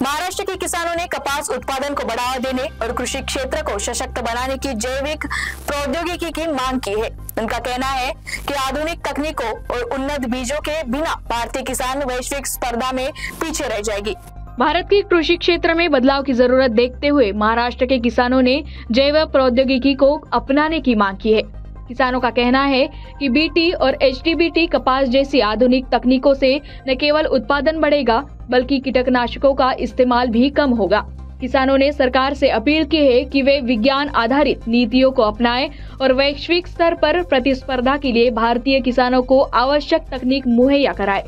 महाराष्ट्र के किसानों ने कपास उत्पादन को बढ़ावा देने और कृषि क्षेत्र को सशक्त बनाने की जैविक प्रौद्योगिकी की मांग की है। उनका कहना है कि आधुनिक तकनीकों और उन्नत बीजों के बिना भारतीय किसान वैश्विक स्पर्धा में पीछे रह जाएगी। भारत के कृषि क्षेत्र में बदलाव की जरूरत देखते हुए महाराष्ट्र के किसानों ने जैव प्रौद्योगिकी को अपनाने की मांग की है। किसानों का कहना है कि बीटी और एचटीबीटी कपास जैसी आधुनिक तकनीकों से न केवल उत्पादन बढ़ेगा बल्कि कीटनाशकों का इस्तेमाल भी कम होगा। किसानों ने सरकार से अपील की है कि वे विज्ञान आधारित नीतियों को अपनाएं और वैश्विक स्तर पर प्रतिस्पर्धा के लिए भारतीय किसानों को आवश्यक तकनीक मुहैया कराए।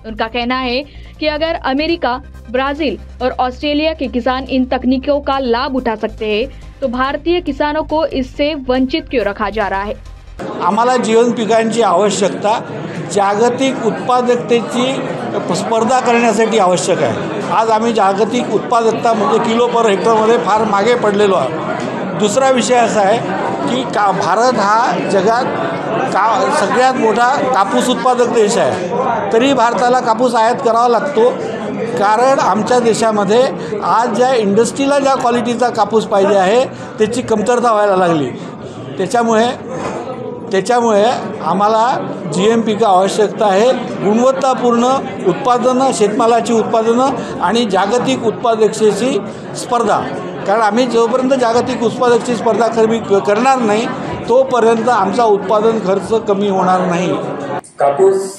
उनका कहना है कि अगर अमेरिका, ब्राजील और ऑस्ट्रेलिया के किसान इन तकनीकों का लाभ उठा सकते हैं तो भारतीय किसानों को इससे वंचित क्यों रखा जा रहा है। आम्हाला जीवन पिकांची आवश्यकता जागतिक उत्पादकतेची स्पर्धा करण्यासाठी आवश्यक आहे। आज आम्ही जागतिक उत्पादकता म्हणजे किलो पर हेक्टरमध्ये फार मागे पडलेलो आहोत। दुसरा विषय असा आहे की भारत हा जगात सगळ्यात मोठा कापूस उत्पादक देश आहे, तरी भारताला कापूस आयात करावा लागतो, कारण आमच्या देशामध्ये आज ज्या इंडस्ट्रीला ज्या क्वालिटीचा कापूस पाहिजे आहे त्याची कमतरता व्हायला लागली। त्याच्यामुळे आम्हाला जीएमपी का आवश्यकता आहे। गुणवत्तापूर्ण उत्पादनं, शेतमालाची उत्पादनं आणि जागतिक उत्पादकतेची स्पर्धा, कारण आम्ही जोपर्यंत जागतिक उत्पादकतेची स्पर्धा करणार नाही तोपर्यंत आमचा उत्पादन खर्च कमी होणार नाही। कापूस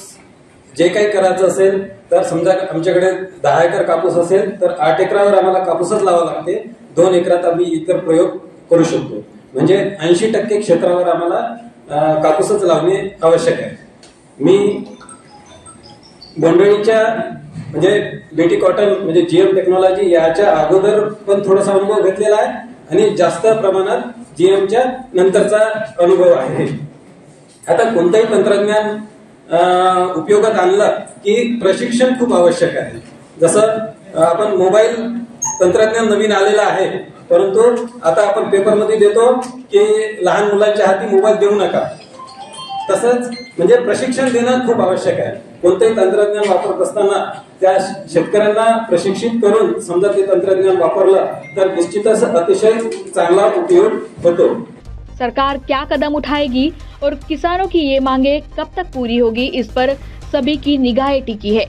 जे काही करायचं असेल तर समजा आमच्याकडे 10 एकर कापूस असेल तर 8 एकरावर आम्हाला कापूसच लावावा लागते। 2 एकरात आम्ही इतर प्रयोग करू शकतो, म्हणजे 80% क्षेत्रावर आम्हाला कापूसच लावणे आवश्यक आहे। मी बोंडळीच्या म्हणजे बीटी कॉटन म्हणजे जीएम टेक्नॉलॉजी याच्या अगोदर पण थोडासा अनुभव घेतलेला आहे आणि जास्त प्रमाणात जीएमच्या नंतरचा अनुभव आहे। आता कोणतेही तंत्रज्ञान उपयोगात आणलं की प्रशिक्षण खूप आवश्यक आहे। जसं आपण मोबाईल तंत्रज्ञान नवीन आलेलं आहे, परंतु आता आपण पेपरमध्ये देतो की लहान मुलांच्या हाती मोबाईल देऊ नका, तसंच म्हणजे प्रशिक्षण देणं खूप आवश्यक आहे। कोणतेही तंत्रज्ञान वापरत असताना त्या शेतकऱ्यांना प्रशिक्षित करून समजा ते तंत्रज्ञान वापरलं तर निश्चितच अतिशय चांगला उपयोग होतो। सरकार क्या कदम उठाएगी और किसानों की ये मांगे कब तक पूरी होगी, इस पर सभी की निगाहें टिकी है।